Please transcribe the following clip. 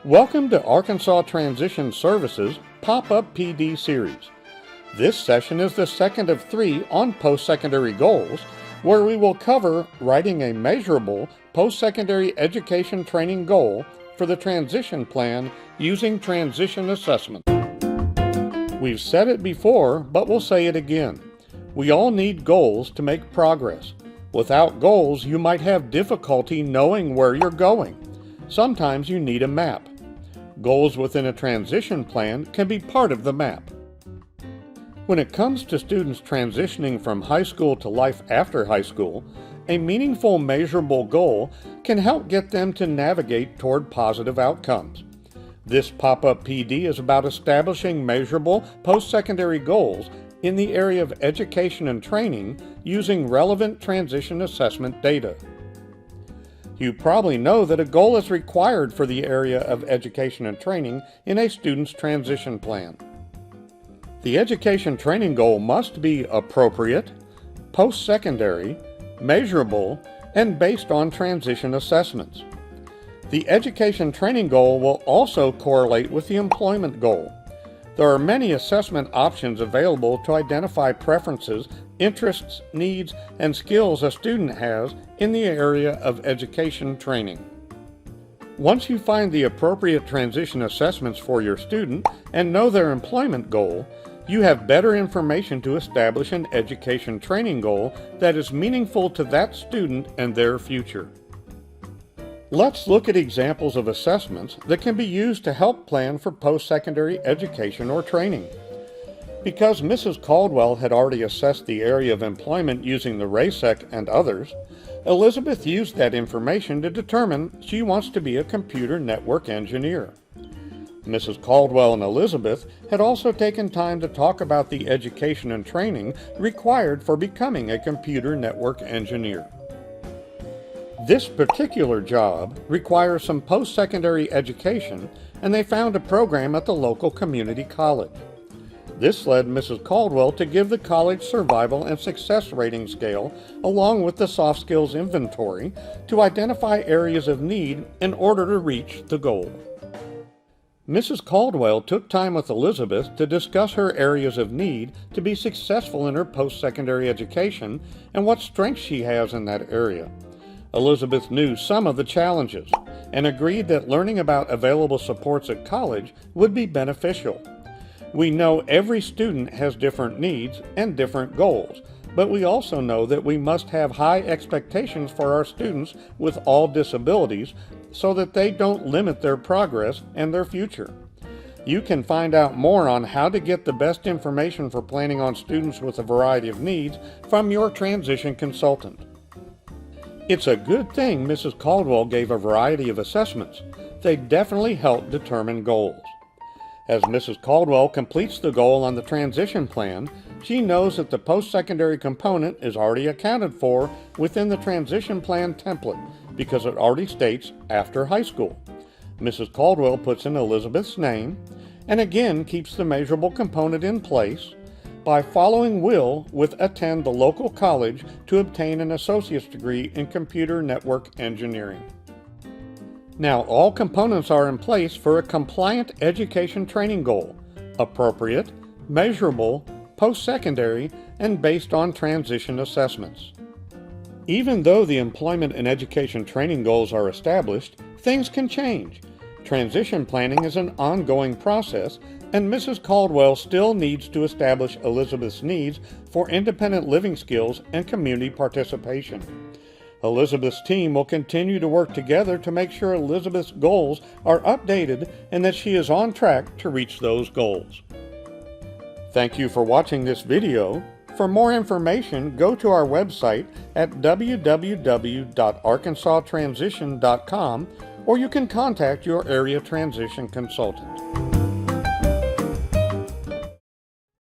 Welcome to Arkansas Transition Services Pop-Up PD Series. This session is the second of 3 on post-secondary goals, where we will cover writing a measurable post-secondary education training goal for the transition plan using transition assessment. We've said it before, but we'll say it again. We all need goals to make progress. Without goals, you might have difficulty knowing where you're going. Sometimes you need a map. Goals within a transition plan can be part of the map. When it comes to students transitioning from high school to life after high school, a meaningful, measurable goal can help get them to navigate toward positive outcomes. This pop-up PD is about establishing measurable post-secondary goals in the area of education and training using relevant transition assessment data. You probably know that a goal is required for the area of education and training in a student's transition plan. The education training goal must be appropriate, post-secondary, measurable, and based on transition assessments. The education training goal will also correlate with the employment goal. There are many assessment options available to identify preferences, interests, needs, and skills a student has in the area of education training. Once you find the appropriate transition assessments for your student and know their employment goal, you have better information to establish an education training goal that is meaningful to that student and their future. Let's look at examples of assessments that can be used to help plan for post-secondary education or training. Because Mrs. Caldwell had already assessed the area of employment using the RASEC and others, Elizabeth used that information to determine she wants to be a computer network engineer. Mrs. Caldwell and Elizabeth had also taken time to talk about the education and training required for becoming a computer network engineer. This particular job requires some post-secondary education, and they found a program at the local community college. This led Mrs. Caldwell to give the college survival and success rating scale along with the soft skills inventory to identify areas of need in order to reach the goal. Mrs. Caldwell took time with Elizabeth to discuss her areas of need to be successful in her post-secondary education and what strengths she has in that area. Elizabeth knew some of the challenges and agreed that learning about available supports at college would be beneficial. We know every student has different needs and different goals, but we also know that we must have high expectations for our students with all disabilities so that they don't limit their progress and their future. You can find out more on how to get the best information for planning on students with a variety of needs from your transition consultant. It's a good thing Mrs. Caldwell gave a variety of assessments. They definitely help determine goals. As Mrs. Caldwell completes the goal on the transition plan, she knows that the post-secondary component is already accounted for within the transition plan template because it already states after high school. Mrs. Caldwell puts in Elizabeth's name and again keeps the measurable component in place by following Will with attend the local college to obtain an associate's degree in computer network engineering. Now all components are in place for a compliant education training goal, appropriate, measurable, post-secondary, and based on transition assessments. Even though the employment and education training goals are established, things can change. Transition planning is an ongoing process, and Mrs. Caldwell still needs to establish Elizabeth's needs for independent living skills and community participation. Elizabeth's team will continue to work together to make sure Elizabeth's goals are updated and that she is on track to reach those goals. Thank you for watching this video. For more information, go to our website at www.arkansastransition.com, or you can contact your area transition consultant.